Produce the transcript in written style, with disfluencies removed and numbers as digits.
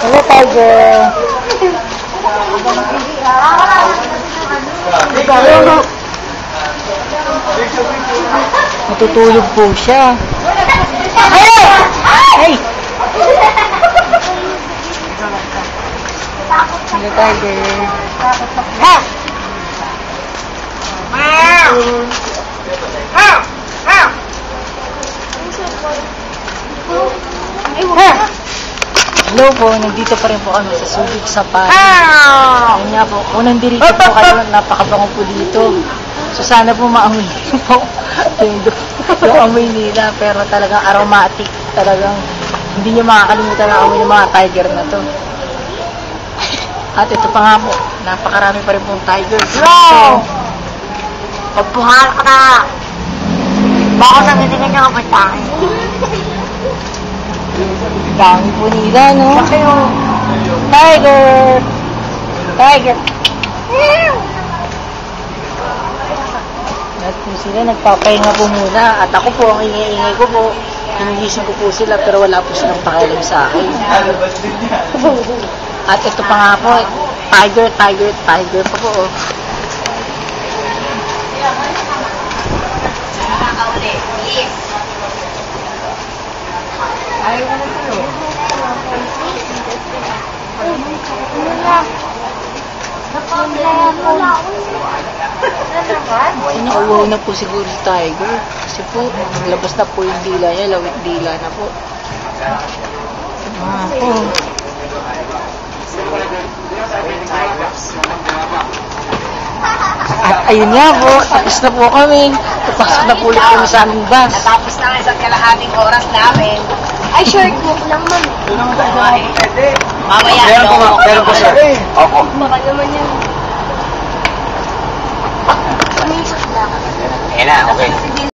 Hello, Tiger. Matutulog po siya. Hey! Hello, Tiger. Ha! Hello po, nandito pa rin po kami sa Subic sa Paris. Ayun nga po, unang dirito po kayo, napakabango po dito. So sana po maamoy po yung amoy nila, pero talagang aromatic, talagang hindi nyo makakalimutan ang amoy ng mga tiger na to. At ito pa nga po, napakarami pa rin pong tiger. Hello! Pagpuhan ka na! Baka nanginingan niya kapag tayo. Dami po nila, no? Tiger! Tiger! At po sila, nagpapahinga po muna. At ako po, ang ingay-ingay ko po, hinigising ko po sila, pero wala po silang pakialam sa akin. At ito pa nga po, tiger, tiger, tiger pa po. Oh. Nauwaw na po siguro si Tiger. Kasi po, labas na po yung dila niya, lawit dila na po. Po. At ayun nga po, tapos na po kami. Tapos na po ulit kami sa aming bus. Natapos na isang kalahating oras namin. Ay, short mo lang man. Mamaya, Meron po, sir. Opo. Baka naman yan. Ayan na, okay.